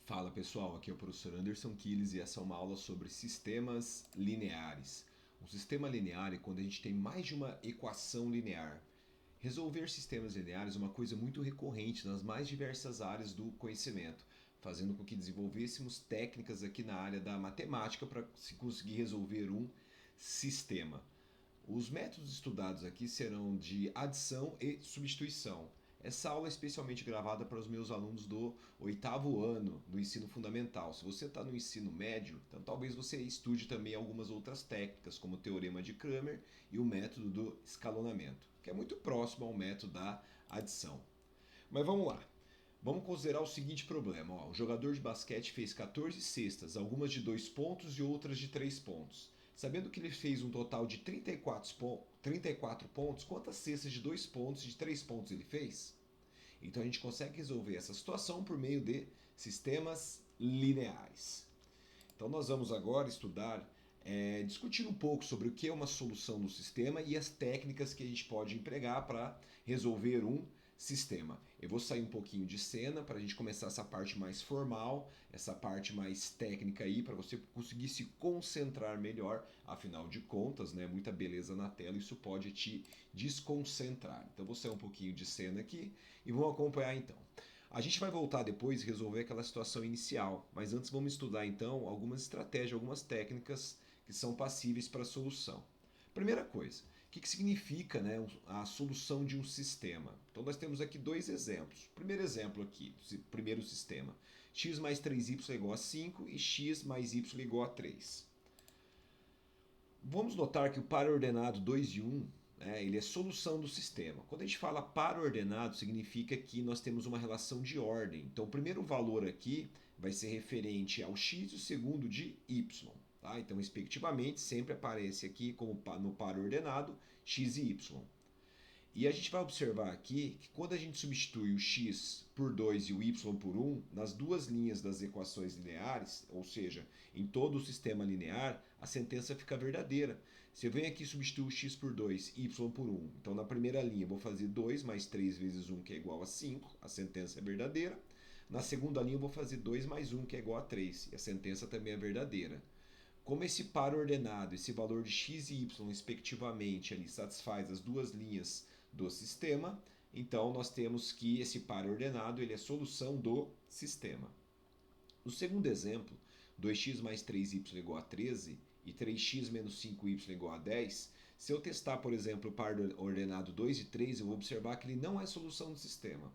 Fala pessoal, aqui é o professor Anderson Quiles e essa é uma aula sobre sistemas lineares. Um sistema linear é quando a gente tem mais de uma equação linear. Resolver sistemas lineares é uma coisa muito recorrente nas mais diversas áreas do conhecimento, fazendo com que desenvolvêssemos técnicas aqui na área da matemática para se conseguir resolver um sistema. Os métodos estudados aqui serão de adição e substituição. Essa aula é especialmente gravada para os meus alunos do oitavo ano do ensino fundamental. Se você está no ensino médio, então talvez você estude também algumas outras técnicas, como o teorema de Cramer e o método do escalonamento, que é muito próximo ao método da adição. Mas vamos lá. Vamos considerar o seguinte problema. Ó, o jogador de basquete fez 14 cestas, algumas de 2 pontos e outras de 3 pontos. Sabendo que ele fez um total de 34 pontos, quantas cestas de 2 pontos e de 3 pontos ele fez? Então a gente consegue resolver essa situação por meio de sistemas lineares. Então nós vamos agora estudar, discutir um pouco sobre o que é uma solução no sistema e as técnicas que a gente pode empregar para resolver um sistema. Eu vou sair um pouquinho de cena para a gente começar essa parte mais formal, essa parte mais técnica aí, para você conseguir se concentrar melhor. Afinal de contas, né, muita beleza na tela, isso pode te desconcentrar. Então vou sair um pouquinho de cena aqui e vamos acompanhar então. A gente vai voltar depois e resolver aquela situação inicial, mas antes vamos estudar então algumas estratégias, algumas técnicas que são passíveis para a solução. Primeira coisa, o que significa, né, a solução de um sistema? Então nós temos aqui dois exemplos. Primeiro exemplo aqui, primeiro sistema, x mais 3y é igual a 5 e x mais y é igual a 3. Vamos notar que o par ordenado 2 e 1, ele é solução do sistema. Quando a gente fala par ordenado, significa que nós temos uma relação de ordem. Então o primeiro valor aqui vai ser referente ao x e o segundo de y. Tá? Então, respectivamente, sempre aparece aqui como no par ordenado x e y. E a gente vai observar aqui que quando a gente substitui o x por 2 e o y por 1 nas duas linhas das equações lineares, ou seja, em todo o sistema linear, a sentença fica verdadeira. Se eu venho aqui e substituo x por 2, y por 1, então na primeira linha eu vou fazer 2 mais 3 vezes 1, que é igual a 5, a sentença é verdadeira. Na segunda linha eu vou fazer 2 mais 1, que é igual a 3, e a sentença também é verdadeira. Como esse par ordenado, esse valor de x e y, respectivamente, ali, satisfaz as duas linhas do sistema, então nós temos que esse par ordenado ele é solução do sistema. No segundo exemplo, 2x mais 3y é igual a 13 e 3x menos 5y é igual a 10, se eu testar, por exemplo, o par ordenado 2 e 3, eu vou observar que ele não é solução do sistema.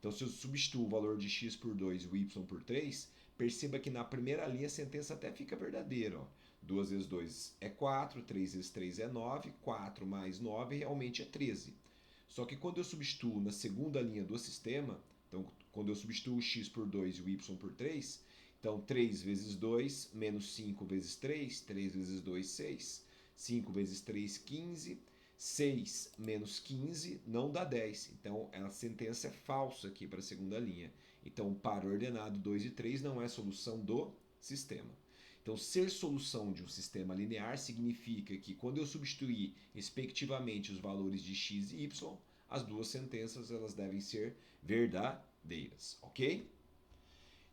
Então, se eu substituo o valor de x por 2 e o y por 3, perceba que na primeira linha a sentença até fica verdadeira. Ó. 2 vezes 2 é 4, 3 vezes 3 é 9, 4 mais 9 realmente é 13. Só que quando eu substituo na segunda linha do sistema, então quando eu substituo o x por 2 e o y por 3, então 3 vezes 2 menos 5 vezes 3, 3 vezes 2, 6, 5 vezes 3, 15, 6 menos 15 não dá 10. Então a sentença é falsa aqui para a segunda linha. Então o par ordenado 2 e 3 não é solução do sistema. Então, ser solução de um sistema linear significa que quando eu substituir respectivamente os valores de x e y, as duas sentenças elas devem ser verdadeiras, ok?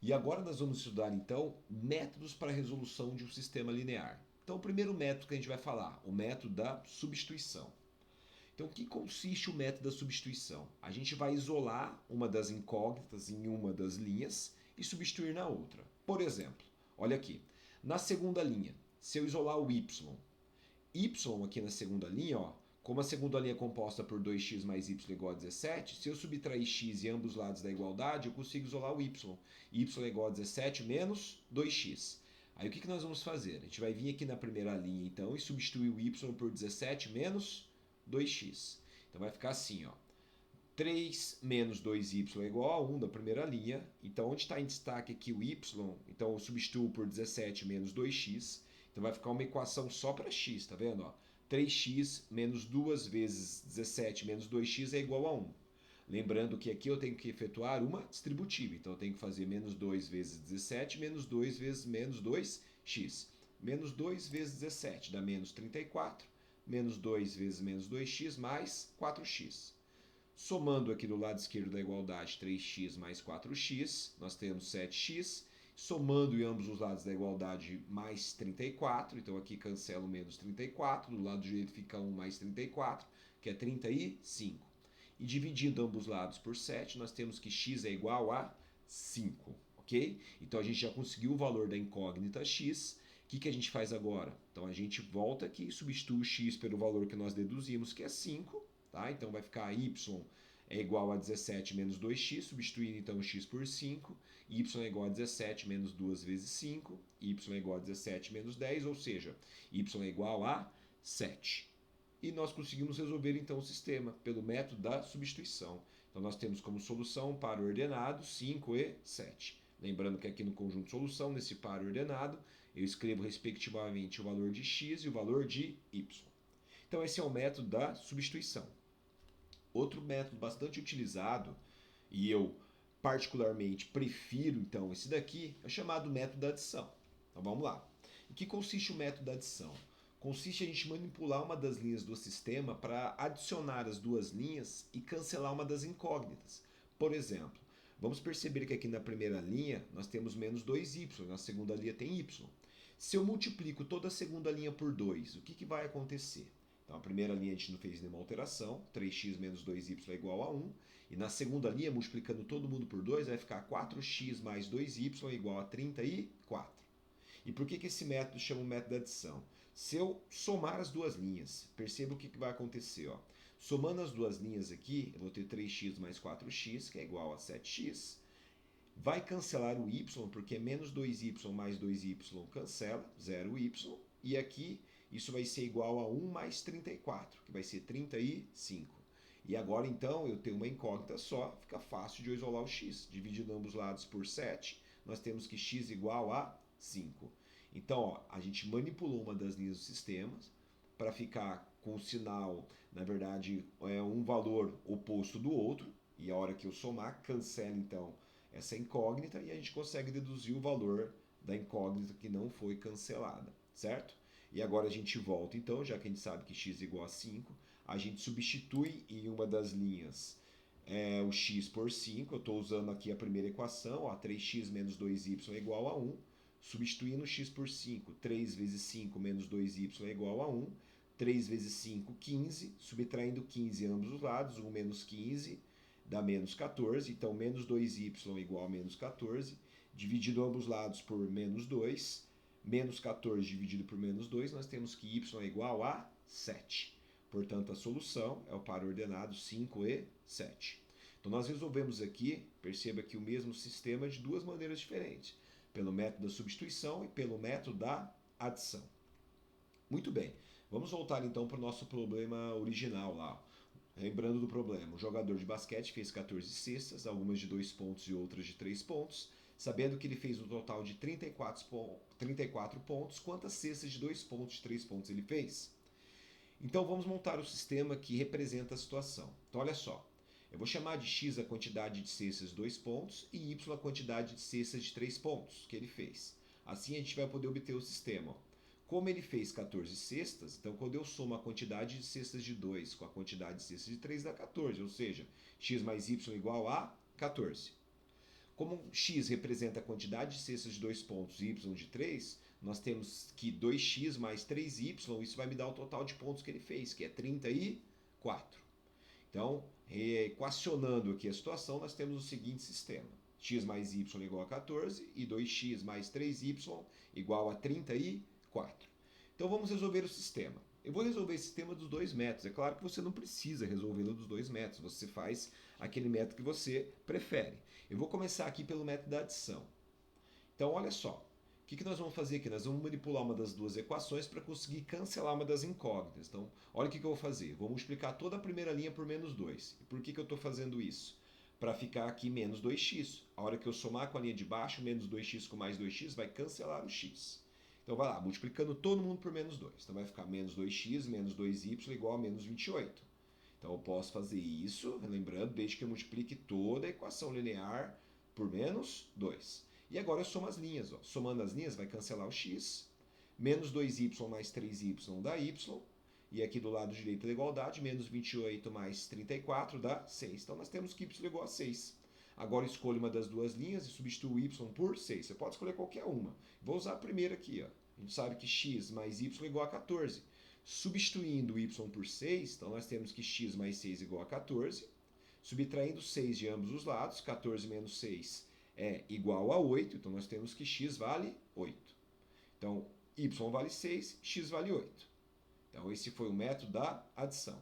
E agora nós vamos estudar então métodos para a resolução de um sistema linear. Então, o primeiro método que a gente vai falar, o método da substituição. Então, o que consiste o método da substituição? A gente vai isolar uma das incógnitas em uma das linhas e substituir na outra. Por exemplo, olha aqui, na segunda linha, se eu isolar o y aqui na segunda linha, ó, como a segunda linha é composta por 2x mais y igual a 17, se eu subtrair x em ambos lados da igualdade, eu consigo isolar o y. Y é igual a 17 menos 2x. Aí o que nós vamos fazer? A gente vai vir aqui na primeira linha então e substituir o y por 17 menos 2x. Então vai ficar assim, ó. 3 menos 2y é igual a 1 da primeira linha. Então, onde está em destaque aqui o y, então eu substituo por 17 menos 2x. Então, vai ficar uma equação só para x, tá vendo? Ó? 3x menos 2 vezes 17 menos 2x é igual a 1. Lembrando que aqui eu tenho que efetuar uma distributiva. Então, eu tenho que fazer menos 2 vezes 17 menos 2 vezes menos 2x. Menos 2 vezes 17 dá menos 34. Menos 2 vezes menos 2x mais 4x. Somando aqui do lado esquerdo da igualdade 3x mais 4x, nós temos 7x. somando em ambos os lados da igualdade mais 34, então aqui cancelo menos 34, do lado direito fica 1 mais 34, que é 35. E dividindo ambos os lados por 7, nós temos que x é igual a 5, ok? Então a gente já conseguiu o valor da incógnita x. O que a gente faz agora? Então a gente volta aqui e substitui o x pelo valor que nós deduzimos, que é 5, tá? Então vai ficar y é igual a 17 menos 2x, substituindo então x por 5, y é igual a 17 menos 2 vezes 5, y é igual a 17 menos 10, ou seja, y é igual a 7. E nós conseguimos resolver então o sistema pelo método da substituição. Então nós temos como solução par ordenado 5 e 7. Lembrando que aqui no conjunto solução, nesse par ordenado, eu escrevo respectivamente o valor de x e o valor de y. Então esse é o método da substituição. Outro método bastante utilizado, e eu particularmente prefiro então esse daqui, é o chamado método da adição. Então vamos lá. Em que consiste o método da adição? Consiste em a gente manipular uma das linhas do sistema para adicionar as duas linhas e cancelar uma das incógnitas. Por exemplo, vamos perceber que aqui na primeira linha nós temos menos 2y, na segunda linha tem y. Se eu multiplico toda a segunda linha por 2, o que vai acontecer? Então a primeira linha a gente não fez nenhuma alteração, 3x menos 2y é igual a 1. E na segunda linha, multiplicando todo mundo por 2, vai ficar 4x mais 2y é igual a 34. E por que esse método chama método de adição? Se eu somar as duas linhas, perceba o que vai acontecer. Ó. Somando as duas linhas aqui, eu vou ter 3x mais 4x, que é igual a 7x. Vai cancelar o y, porque menos 2y mais 2y cancela, 0y. E aqui, isso vai ser igual a 1 mais 34, que vai ser 35. E agora, então, eu tenho uma incógnita só, fica fácil de eu isolar o x. Dividindo ambos os lados por 7, nós temos que x igual a 5. Então, ó, a gente manipulou uma das linhas do sistema para ficar com o sinal, na verdade, um valor oposto do outro, e a hora que eu somar, cancela então essa incógnita e a gente consegue deduzir o valor da incógnita que não foi cancelada, certo? E agora a gente volta então, já que a gente sabe que x é igual a 5, a gente substitui em uma das linhas o x por 5, eu estou usando aqui a primeira equação, ó, 3x menos 2y é igual a 1, substituindo x por 5, 3 vezes 5 menos 2y é igual a 1, 3 vezes 5, 15, subtraindo 15 em ambos os lados, 1 menos 15 dá menos 14, então menos 2y é igual a menos 14, dividido ambos os lados por menos 2, menos 14 dividido por menos 2, nós temos que y é igual a 7. Portanto, a solução é o par ordenado 5 e 7. Então, nós resolvemos aqui, perceba que o mesmo sistema de duas maneiras diferentes, pelo método da substituição e pelo método da adição. Muito bem, vamos voltar então para o nosso problema original lá. Lembrando do problema, o jogador de basquete fez 14 cestas, algumas de 2 pontos e outras de 3 pontos. Sabendo que ele fez um total de 34 pontos, quantas cestas de 2 pontos e 3 pontos ele fez? Então vamos montar o sistema que representa a situação. Então olha só, eu vou chamar de x a quantidade de cestas de 2 pontos e y a quantidade de cestas de 3 pontos que ele fez. Assim a gente vai poder obter o sistema. Ó. Como ele fez 14 cestas, então quando eu somo a quantidade de cestas de 2 com a quantidade de cestas de 3 dá 14, ou seja, x mais y igual a 14. Como x representa a quantidade de cestas de 2 pontos e y de 3, nós temos que 2x mais 3y, isso vai me dar o total de pontos que ele fez, que é 34. Então, equacionando aqui a situação, nós temos o seguinte sistema. X mais y igual a 14 e 2x mais 3y igual a 34. Então, vamos resolver o sistema. Eu vou resolver esse sistema dos dois métodos. É claro que você não precisa resolvê-lo dos dois métodos. Você faz aquele método que você prefere. Eu vou começar aqui pelo método da adição. Então, olha só. O que nós vamos fazer aqui? Nós vamos manipular uma das duas equações para conseguir cancelar uma das incógnitas. Então, olha o que eu vou fazer. Vou multiplicar toda a primeira linha por menos 2. E por que eu estou fazendo isso? Para ficar aqui menos 2x. A hora que eu somar com a linha de baixo, menos 2x com mais 2x vai cancelar o x. Então vai lá, multiplicando todo mundo por menos 2. Então vai ficar menos 2x menos 2y igual a menos 28. Então eu posso fazer isso, lembrando, desde que eu multiplique toda a equação linear por menos 2. E agora eu somo as linhas. Ó. Somando as linhas vai cancelar o x. Menos 2y mais 3y dá y. E aqui do lado direito da igualdade, menos 28 mais 34 dá 6. Então nós temos que y igual a 6. Agora escolha uma das duas linhas e substitua o y por 6. Você pode escolher qualquer uma. Vou usar a primeira aqui. Ó. A gente sabe que x mais y é igual a 14. Substituindo o y por 6, então nós temos que x mais 6 é igual a 14. Subtraindo 6 de ambos os lados, 14 menos 6 é igual a 8, então nós temos que x vale 8. Então, y vale 6, x vale 8. Então, esse foi o método da adição.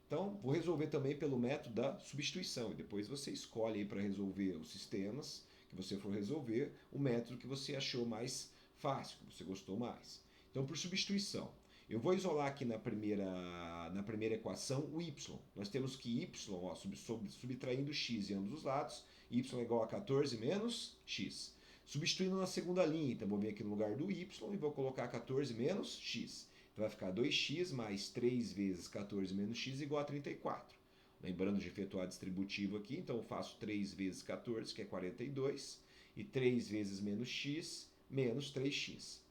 Então, vou resolver também pelo método da substituição. E depois você escolhe aí para resolver os sistemas que você for resolver, o método que você achou mais fácil, que você gostou mais. Então, por substituição, eu vou isolar aqui na primeira equação o y. Nós temos que y, ó, subtraindo x em ambos os lados, y é igual a 14 menos x. Substituindo na segunda linha, então vou vir aqui no lugar do y e vou colocar 14 menos x. Então vai ficar 2x mais 3 vezes 14 menos x igual a 34. Lembrando de efetuar distributivo aqui, então eu faço 3 vezes 14, que é 42, e 3 vezes menos x, menos 3x.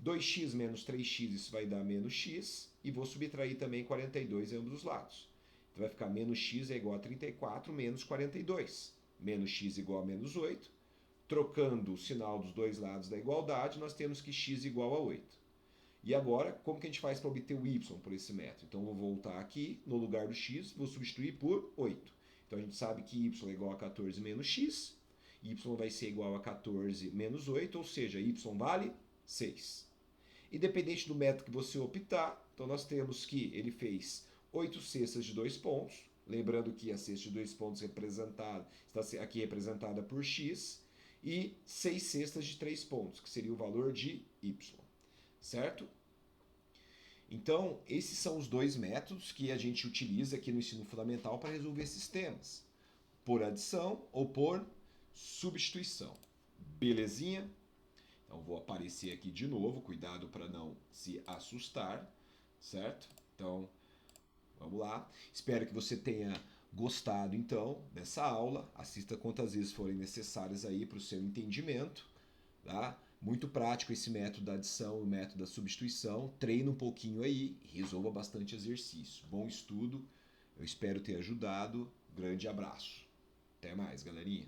2x menos 3x, isso vai dar menos x, e vou subtrair também 42 em ambos os lados. Então vai ficar menos x é igual a 34 menos 42. Menos x igual a menos 8. Trocando o sinal dos dois lados da igualdade, nós temos que x igual a 8. E agora, como que a gente faz para obter o y por esse método? Então, eu vou voltar aqui, no lugar do x, vou substituir por 8. Então, a gente sabe que y é igual a 14 menos x, y vai ser igual a 14 menos 8, ou seja, y vale 6. Independente do método que você optar, então nós temos que ele fez 8 cestas de 2 pontos, lembrando que a cesta de 2 pontos representada, está aqui representada por x, e 6 cestas de 3 pontos, que seria o valor de y. Certo? Então, esses são os dois métodos que a gente utiliza aqui no ensino fundamental para resolver sistemas. Por adição ou por substituição. Belezinha? Então, vou aparecer aqui de novo, cuidado para não se assustar, certo? Então, vamos lá. Espero que você tenha gostado, então, dessa aula. Assista quantas vezes forem necessárias aí para o seu entendimento, tá? Muito prático esse método da adição e o método da substituição. Treina um pouquinho aí, resolva bastante exercício. Bom estudo, eu espero ter ajudado. Grande abraço. Até mais, galerinha.